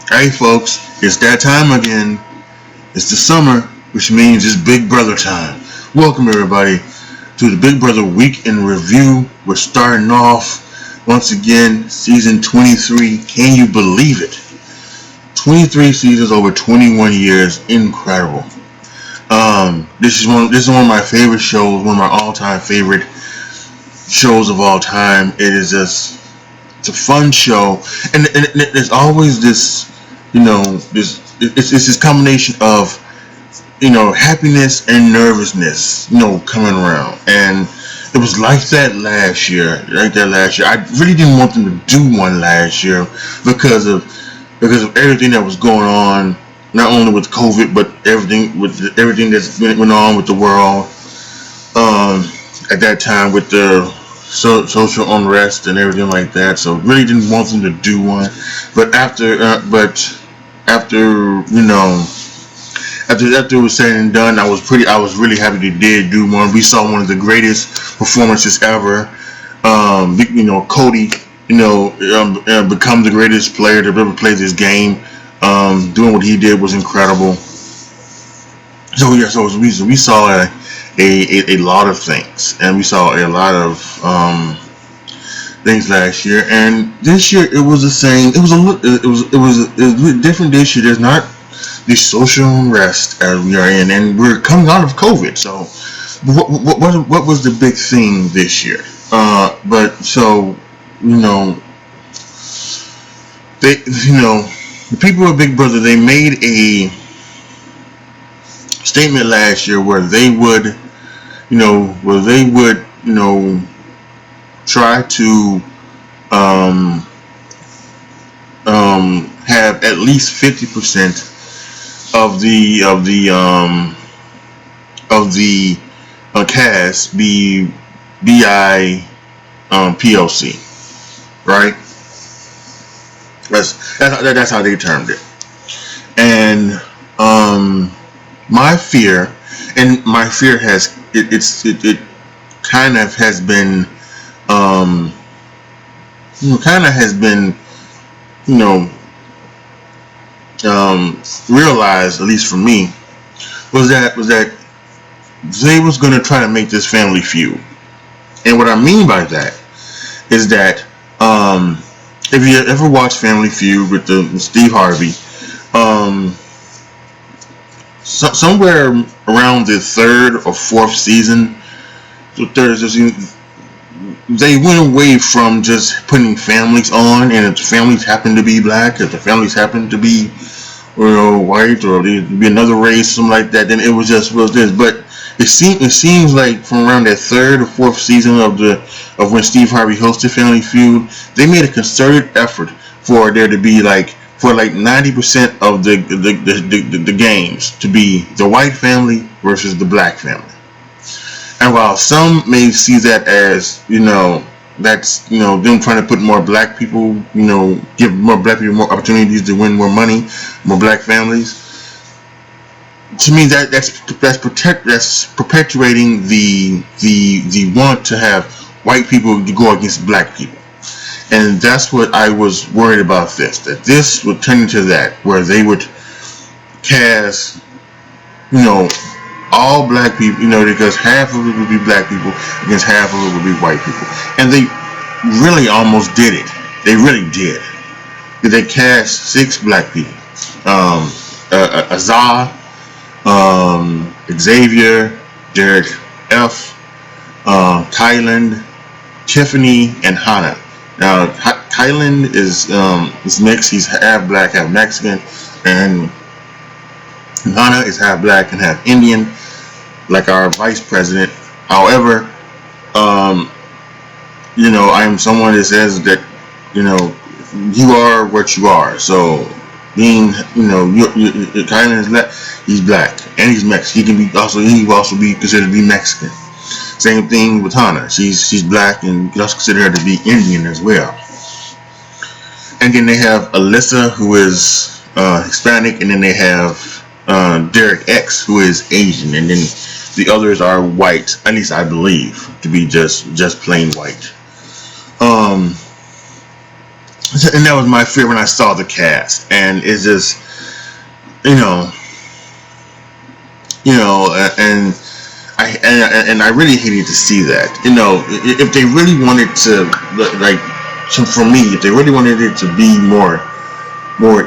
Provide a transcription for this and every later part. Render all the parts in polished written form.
Hey folks, it's that time again. It's the summer, which means it's Big Brother time. Welcome everybody to the Big Brother Week in Review. We're starting off once again season 23. Can you believe it? 23 seasons over 21 years. Incredible. This is one of my favorite shows, one of my all-time favorite shows of all time. It's a fun show, and there's always this, it's this combination of, happiness and nervousness, coming around, and it was like that last year. I really didn't want them to do one last year because of everything that was going on, not only with COVID, but everything that's went on with the world. At that time with the social unrest and everything like that. So really didn't want them to do one. But after after it was said and done, I was really happy they did do one. We saw one of the greatest performances ever. Cody, become the greatest player to ever play this game. Doing what he did was incredible. So yeah, we saw a lot of things, and we saw a lot of things last year, and this year it was the same. It was different this year. There's not the social unrest as we are in, and we're coming out of COVID. So what was the big thing this year? But so you know they the people of Big Brother, they made a statement last year where they would try to have at least 50% of the cast be BI POC, right? That's how they termed it. And my fear, has it kind of has been realized, at least for me, was that they was going to try to make this family feud. And what I mean by that is that if you ever watched Family Feud with Steve Harvey, somewhere around the third or fourth season, they went away from just putting families on, and if the families happen to be black, if the families happen to be white, or there'd be another race, something like that, then it was just was this. But it seems like from around that third or fourth season of when Steve Harvey hosted Family Feud, they made a concerted effort for there to be like 90% of the games to be the white family versus the black family. And while some may see that as that's them trying to put more black people, give more black people more opportunities to win more money, more black families. To me, that's perpetuating the want to have white people to go against black people. And that's what I was worried about that this would turn into that, where they would cast, all black people, because half of it would be black people against half of it would be white people. And they really almost did it. They really did. They cast 6 black people. Azar, Xavier, Derek F, Kyland, Tiffany, and Hannah. Now, Kyland is mixed. He's half black, half Mexican, and Hannah is half black and half Indian, like our vice president. However, I am someone that says that, you are what you are. So, being, Kyland is black, he's black, and he's Mexican. He can also be considered to be Mexican. Same thing with Hannah. She's black, and you can also consider her to be Indian as well. And then they have Alyssa, who is Hispanic, and then they have Derek X, who is Asian, and then the others are white. At least I believe to be just plain white. and that was my fear when I saw the cast, and it's just, you know, and I really hated to see that. If they really wanted to, like, so for me, if they really wanted it to be more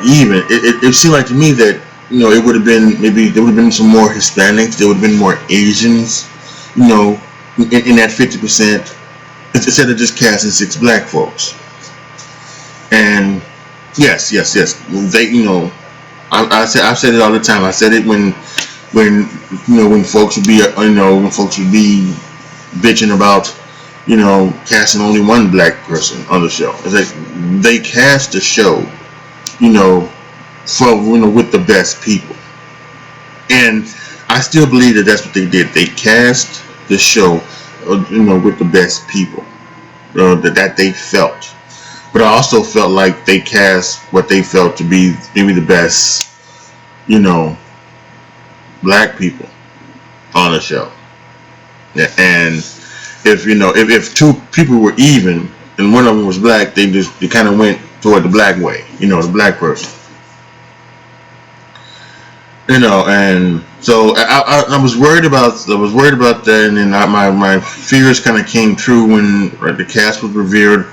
even, it seemed like to me that it would have been, maybe there would have been some more Hispanics, there would have been more Asians, in that 50%, instead of just casting 6 black folks. And yes, they, I've said it all the time. I said it when folks would be bitching about casting only one black person on the show. It's like they cast the show with the best people, and I still believe that that's what they did. They cast the show with the best people that they felt. But I also felt like they cast what they felt to be maybe the best black people on the show. And if 2 people were even and one of them was black, they kind of went toward the black way, the black person. And so I was worried about that, and then my fears kind of came true when the cast was revealed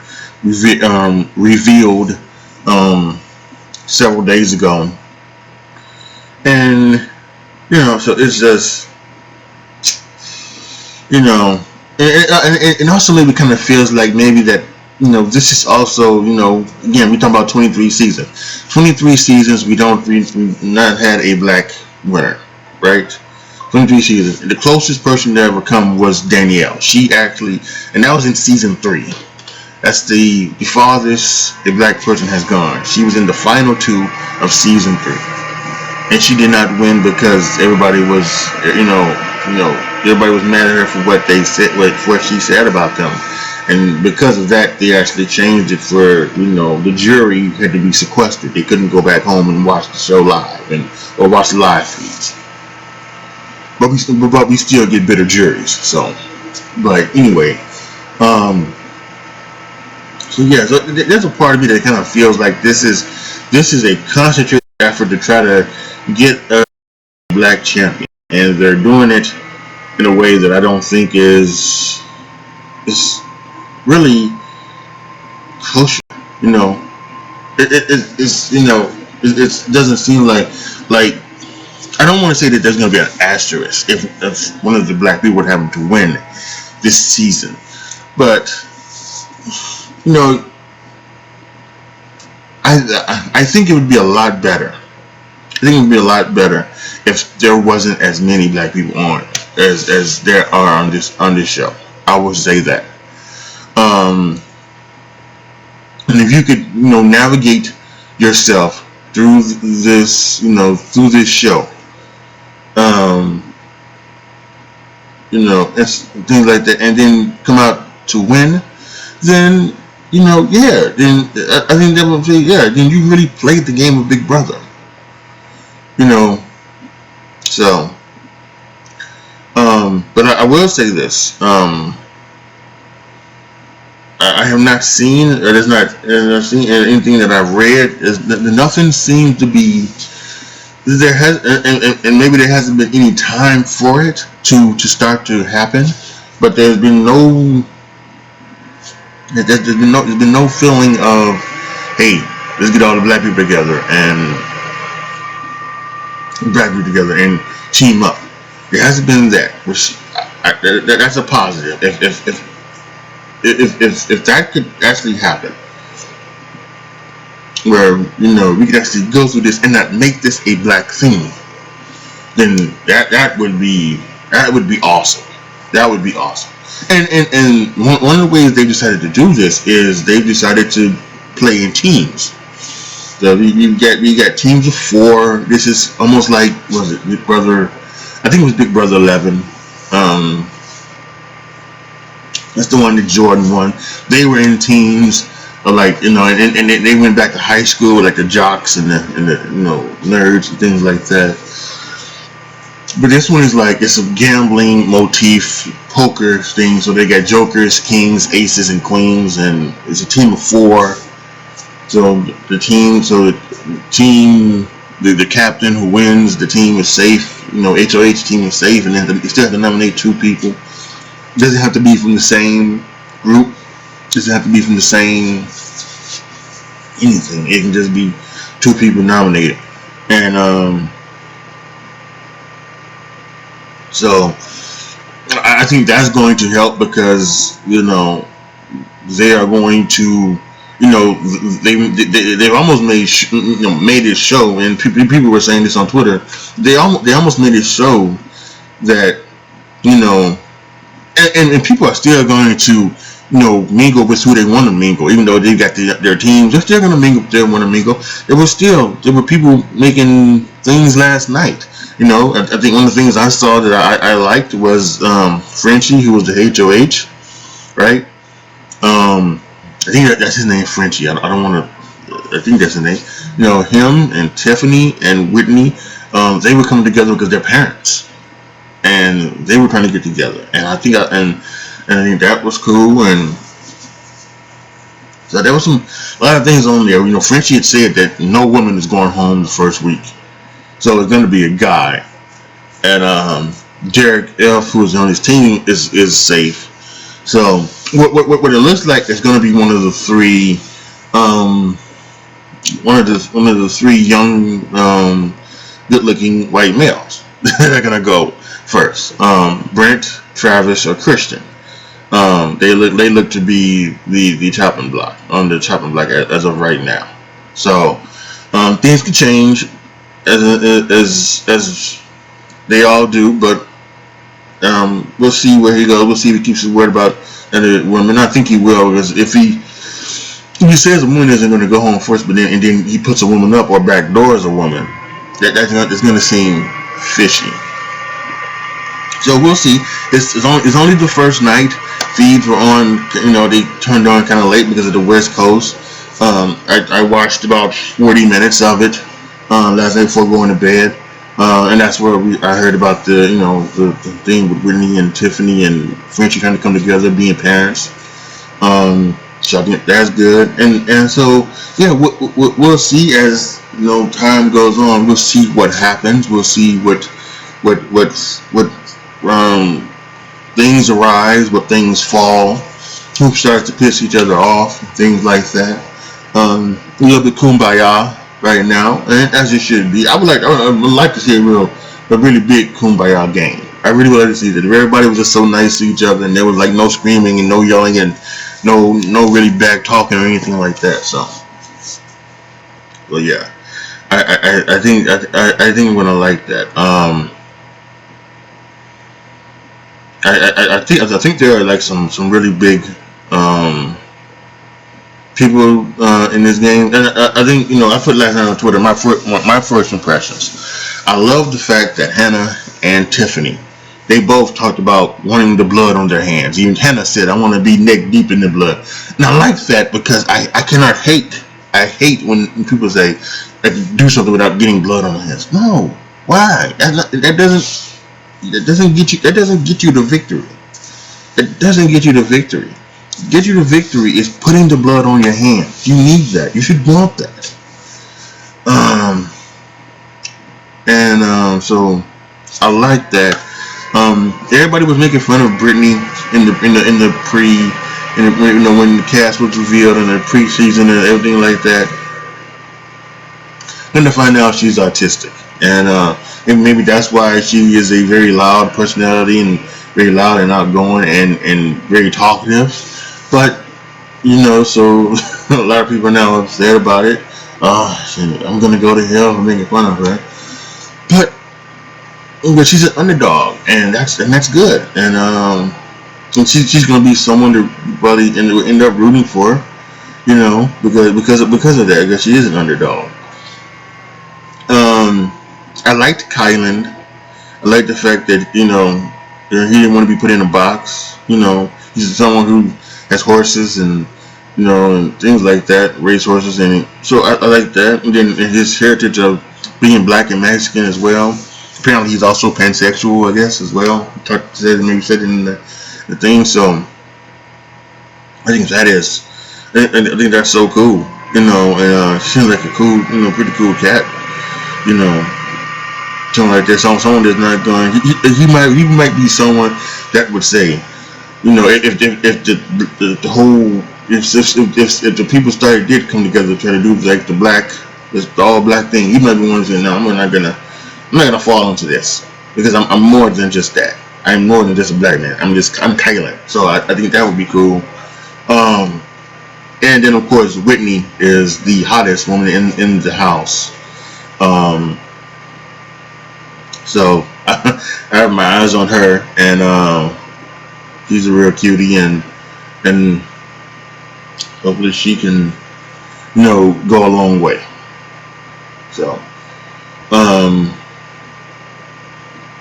several days ago. And so it's just and also maybe kind of feels like maybe that this is also again, we're talking about 23 seasons. 23 seasons we've not had a black winner, right? 23 seasons. The closest person to ever come was Danielle. She actually, and that was in season 3. That's the farthest a black person has gone. She was in the final 2 of season 3, and she did not win because everybody was everybody was mad at her for what they said, what she said about them. And because of that, they actually changed it for, the jury had to be sequestered. They couldn't go back home and watch the show live or watch the live feeds. But we still get better juries. So, but anyway, so yeah, so there's a part of me that kind of feels like this is a concentrated effort to try to get a black champion, and they're doing it in a way that I don't think is really kosher. It doesn't seem like I don't want to say that there's going to be an asterisk if one of the black people would happen to win this season, but I think it would be a lot better. I think it would be a lot better if there wasn't as many black people on as there are on this show. I will say that. And if you could, navigate yourself through this, through this show, it's things like that, and then come out to win, then, then I think that would say, then you really played the game of Big Brother, so, but I will say this, I have not seen, or there's not seen anything that I've read. Nothing seems to be. There has, and maybe there hasn't been any time for it to start to happen. But there's been no feeling of, hey, let's get all the black people together and team up. There hasn't been that, which that's a positive. If that could actually happen, where we could actually go through this and not make this a black thing, then that would be awesome. That would be awesome. And one of the ways they decided to do this is they decided to play in teams. So we got teams of 4. This is almost like, was it Big Brother? I think it was Big Brother 11. That's the one that Jordan won. They were in teams of and they went back to high school, like the jocks and the nerds and things like that. But this one is like, it's a gambling motif, poker thing. So they got jokers, kings, aces, and queens, and it's a team of 4. So the captain who wins, the team is safe. HOH team is safe, and then you still have to nominate 2 people. It doesn't have to be from the same group. It doesn't have to be from the same anything. It can just be 2 people nominated, and so I think that's going to help because they are going to they've almost made it show, and people were saying this on Twitter. They almost made it show that and people are still going to mingle with who they want to mingle, even though they got their teams. They're still going to mingle with who they want to mingle. There were people making things last night. I think one of the things I saw that I liked was Frenchie, who was the HOH, right? I think that's his name, Frenchie. I don't want to. I think that's his name. Him and Tiffany and Whitney, they were coming together because they're parents, and they were trying to get together. And I think I think that was cool. And so there was a lot of things on there. Frenchie had said that no woman is going home the first week, so it's going to be a guy. And Derek F., who is on his team, is safe. So what it looks like is going to be one of the 3, one of the 3 young, good-looking white males that are going to go first. Brent, Travis, or Christian. They look to be the chopping block on the chopping block as of right now. So things could change as they all do, but we'll see where he goes. We'll see if he keeps his word about other women. I think he will, because if he says a woman isn't going to go home first, but then he puts a woman up or backdoors a woman, that's going to seem fishy. So we'll see. It's only the first night. Feeds were on. They turned on kind of late because of the West Coast. I watched about 40 minutes of it last night before going to bed. And that's where I heard about the thing with Whitney and Tiffany and Frenchie kind of come together, being parents. So I think that's good. And so yeah, we'll see as time goes on. We'll see what happens. We'll see what things arise, what things fall, who starts to piss each other off, things like that. A little bit kumbaya right now, and as it should be. I would like to see a really big kumbaya game. I really would like to see that. If everybody was just so nice to each other, and there was like no screaming and no yelling and no really back talking or anything like that. So, well, yeah, I think I'm gonna like that. I think there are like some really big people in this game, and I think I put last night on Twitter my first impressions. I love the fact that Hannah and Tiffany, they both talked about wanting the blood on their hands. Even Hannah said, "I want to be neck deep in the blood," and I like that because I cannot hate. I hate when people say do something without getting blood on the hands. No, why? That doesn't get you the victory. It doesn't get you the victory. Get you the victory is putting the blood on your hands. You need that. You should want that. So I like that. Everybody was making fun of Brittany in the when the cast was revealed in the preseason and everything like that. Then to find out she's autistic, and maybe that's why she is a very loud personality and very loud and outgoing and very talkative. But so a lot of people are now upset about it. I'm gonna go to hell for making fun of her. But she's an underdog, and that's good. And she's gonna be someone to probably end up rooting for, because of that, because she is an underdog. I liked Kylan. I like the fact that he didn't want to be put in a box. He's someone who has horses and and things like that, race horses, and so I like that. And then his heritage of being black and Mexican as well. Apparently, he's also pansexual, I guess, as well. Maybe said it in the thing. So I think I think that's so cool. and she seems like a cool, pretty cool cat, you know, something like that. Someone that's not going. He might be someone that would say, if the whole if the people did come together to try to do like the all black thing, he might be one to say, no, I'm not gonna fall into this because I'm more than just that. I'm more than just a black man. I'm Kylan. So I think that would be cool. Um, and then of course Whitney is the hottest woman in the house. Um, so I have my eyes on her, and she's a real cutie, and hopefully she can go a long way. So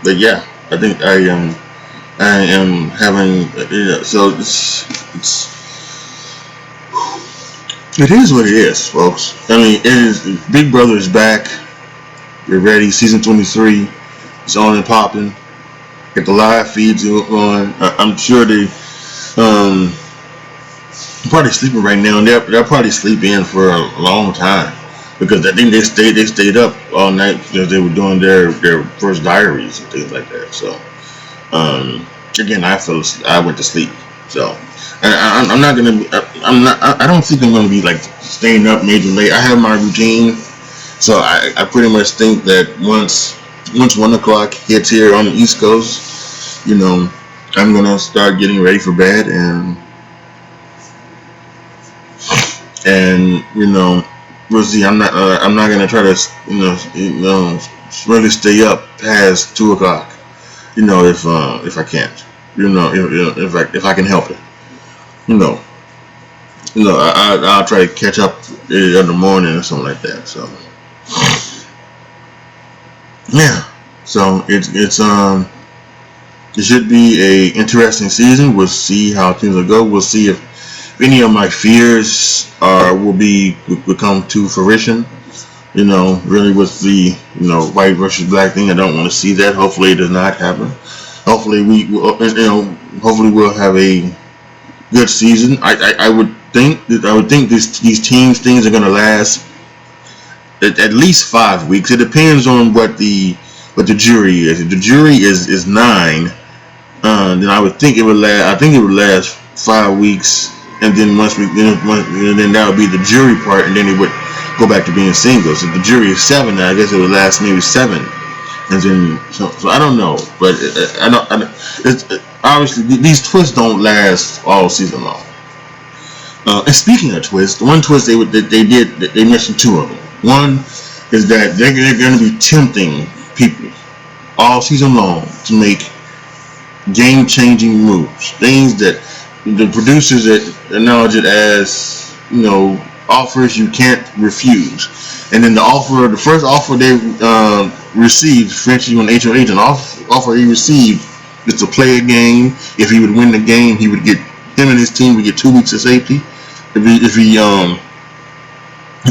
but yeah, I think I am having so it is what it is, folks. I mean, it is. Big Brother is back. You're ready. Season 23 is on and popping. Get the live feeds on. I'm sure they probably sleeping right now, and they'll probably sleep in for a long time because I think they stayed up all night because they were doing their first diaries and things like that. So again, I went to sleep. So I'm not gonna be. I don't think I'm gonna be like staying up major late. I have my routine, so I pretty much think that once 1 o'clock hits here on the East Coast, I'm gonna start getting ready for bed, and we'll see. I'm not gonna try to really stay up past 2 o'clock. If I can't, if I can help it, I'll try to catch up in the morning or something like that. So yeah, so it should be a interesting season. We'll see how things will go. We'll see if any of my fears will come to fruition. Really with the white versus black thing, I don't want to see that. Hopefully, it does not happen. Hopefully, hopefully we'll have a good season. I would think these things are going to last at least 5 weeks. It depends on what the jury is. If the jury is 9, then I would think it would last. I think it would last 5 weeks, and then then that would be the jury part, and then it would go back to being singles. If the jury is 7, I guess it would last maybe 7, and then so I don't know, but I don't. Obviously, these twists don't last all season long. And speaking of twists, one twist they mentioned 2 of them. One is that they're going to be tempting people all season long to make game-changing moves, things that the producers that acknowledge it as offers you can't refuse. And then the first offer they received, Frenchie on HOH, an offer he received is to play a game. If he would win the game, him and his team would get 2 weeks of safety. If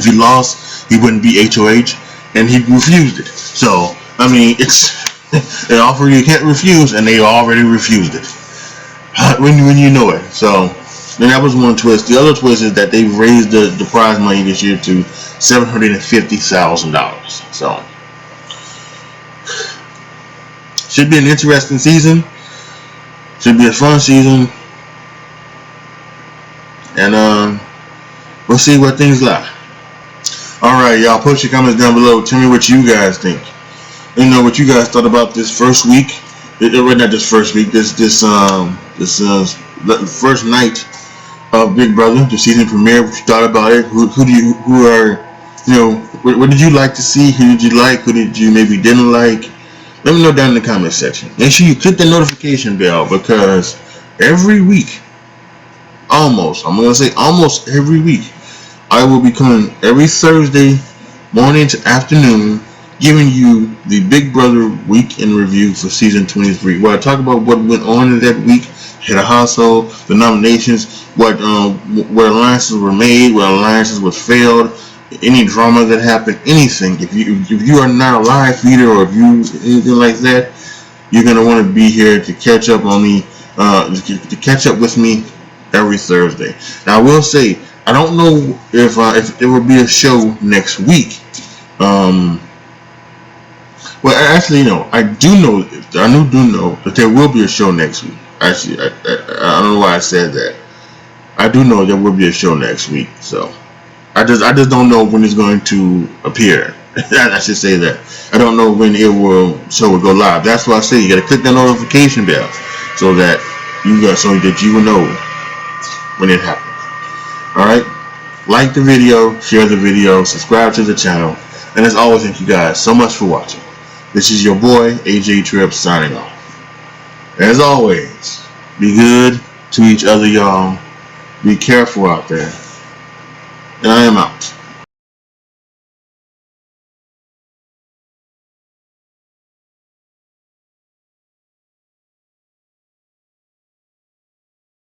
he lost, he wouldn't be HOH, and he refused it. So I mean, it's an offer you can't refuse, and they already refused it when you know it. So then that was one twist. The other twist is that they've raised the prize money this year to $750,000. So should be an interesting season. Should be a fun season, and we'll see what things lie. All right, y'all. Post your comments down below. Tell me what you guys think. What you guys thought about this first week. Not this first week. This first night of Big Brother, the season premiere. What you thought about it? What did you like to see? Who did you like? Who did you maybe didn't like? Let me know down in the comment section. Make sure you click the notification bell, because every week, I'm going to say almost every week, I will be coming every Thursday morning to afternoon, giving you the Big Brother week in review for season 23, where I talk about what went on in that week, head of household, the nominations, where alliances were made, where alliances were failed, any drama that happened, anything. If you are not a live feeder, or if you anything like that, you're gonna want to be here to catch up on me, to catch up with me every Thursday. Now I will say, I don't know if there will be a show next week. Um, well, actually, no. I do know that there will be a show next week. Actually, I don't know why I said that. I do know there will be a show next week. So I just don't know when it's going to appear. I should say that. I don't know when it will show will go live. That's why I say you got to click the notification bell so that you will know when it happens. All right. Like the video, share the video, subscribe to the channel, and as always, thank you guys so much for watching. This is your boy AJTRIP signing off. As always, be good to each other, y'all. Be careful out there. And I am out.